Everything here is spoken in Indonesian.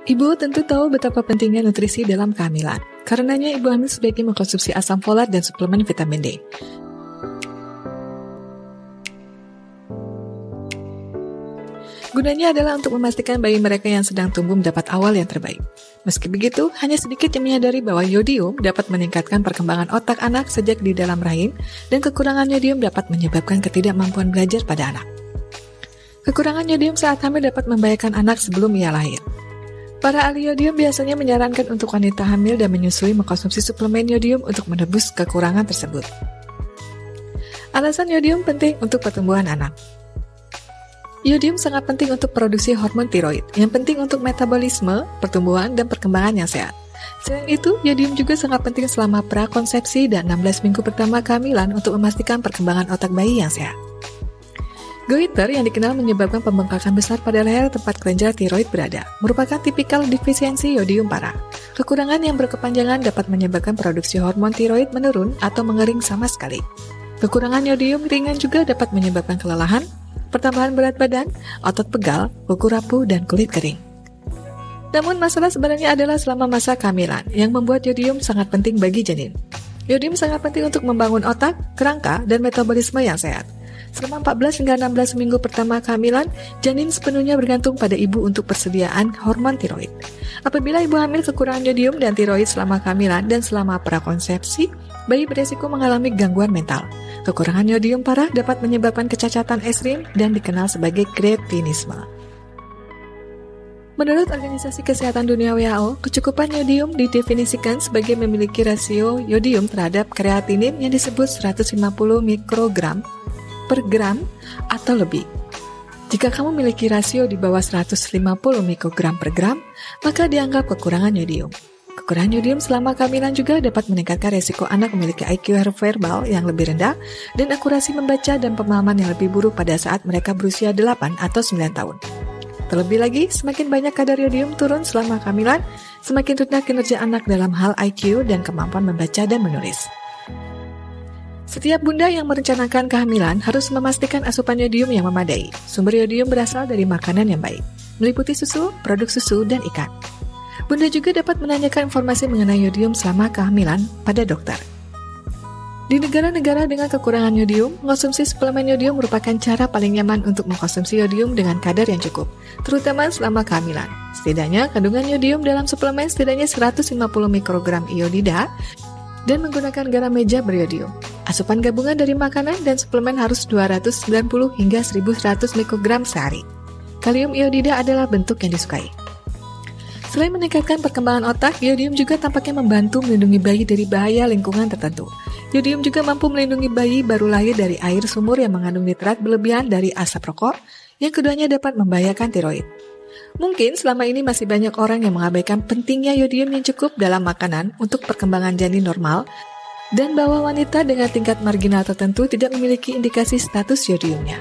Ibu tentu tahu betapa pentingnya nutrisi dalam kehamilan. Karenanya ibu hamil sebaiknya mengkonsumsi asam folat dan suplemen vitamin D. Gunanya adalah untuk memastikan bayi mereka yang sedang tumbuh mendapat awal yang terbaik. Meski begitu, hanya sedikit yang menyadari bahwa yodium dapat meningkatkan perkembangan otak anak sejak di dalam rahim, dan kekurangan yodium dapat menyebabkan ketidakmampuan belajar pada anak. Kekurangan yodium saat hamil dapat membahayakan anak sebelum ia lahir. Para ahli yodium biasanya menyarankan untuk wanita hamil dan menyusui mengkonsumsi suplemen yodium untuk menebus kekurangan tersebut. Alasan yodium penting untuk pertumbuhan anak. Yodium sangat penting untuk produksi hormon tiroid, yang penting untuk metabolisme, pertumbuhan, dan perkembangan yang sehat. Selain itu, yodium juga sangat penting selama prakonsepsi dan 16 minggu pertama kehamilan untuk memastikan perkembangan otak bayi yang sehat. Goiter yang dikenal menyebabkan pembengkakan besar pada leher tempat kelenjar tiroid berada, merupakan tipikal defisiensi yodium parah. Kekurangan yang berkepanjangan dapat menyebabkan produksi hormon tiroid menurun atau mengering sama sekali. Kekurangan yodium ringan juga dapat menyebabkan kelelahan, pertambahan berat badan, otot pegal, kuku rapuh, dan kulit kering. Namun masalah sebenarnya adalah selama masa kehamilan, yang membuat yodium sangat penting bagi janin. Yodium sangat penting untuk membangun otak, kerangka, dan metabolisme yang sehat. Selama 14 hingga 16 minggu pertama kehamilan, janin sepenuhnya bergantung pada ibu untuk persediaan hormon tiroid. Apabila ibu hamil kekurangan yodium dan tiroid selama kehamilan dan selama prakonsepsi, bayi beresiko mengalami gangguan mental. Kekurangan yodium parah dapat menyebabkan kecacatan ekstrim dan dikenal sebagai kretinisme. Menurut Organisasi Kesehatan Dunia WHO, kecukupan yodium didefinisikan sebagai memiliki rasio yodium terhadap kreatinin yang disebut 150 mikrogram per gram atau lebih. Jika kamu memiliki rasio di bawah 150 mikrogram per gram, maka dianggap kekurangan yodium. Kekurangan yodium selama kehamilan juga dapat meningkatkan resiko anak memiliki IQ verbal yang lebih rendah dan akurasi membaca dan pemahaman yang lebih buruk pada saat mereka berusia 8 atau 9 tahun. Terlebih lagi, semakin banyak kadar yodium turun selama kehamilan, semakin rendah kinerja anak dalam hal IQ dan kemampuan membaca dan menulis. Setiap bunda yang merencanakan kehamilan harus memastikan asupan yodium yang memadai. Sumber yodium berasal dari makanan yang baik, meliputi susu, produk susu, dan ikan. Bunda juga dapat menanyakan informasi mengenai yodium selama kehamilan pada dokter. Di negara-negara dengan kekurangan yodium, mengkonsumsi suplemen yodium merupakan cara paling nyaman untuk mengkonsumsi yodium dengan kadar yang cukup, terutama selama kehamilan. Setidaknya, kandungan yodium dalam suplemen setidaknya 150 mikrogram iodida dan menggunakan garam meja beriodium. Asupan gabungan dari makanan dan suplemen harus 290 hingga 1100 mikrogram sehari. Kalium iodida adalah bentuk yang disukai. Selain meningkatkan perkembangan otak, yodium juga tampaknya membantu melindungi bayi dari bahaya lingkungan tertentu. Yodium juga mampu melindungi bayi baru lahir dari air sumur yang mengandung nitrat berlebihan dari asap rokok, yang keduanya dapat membahayakan tiroid. Mungkin selama ini masih banyak orang yang mengabaikan pentingnya yodium yang cukup dalam makanan untuk perkembangan janin normal, dan bahwa wanita dengan tingkat marginal tertentu tidak memiliki indikasi status yodiumnya.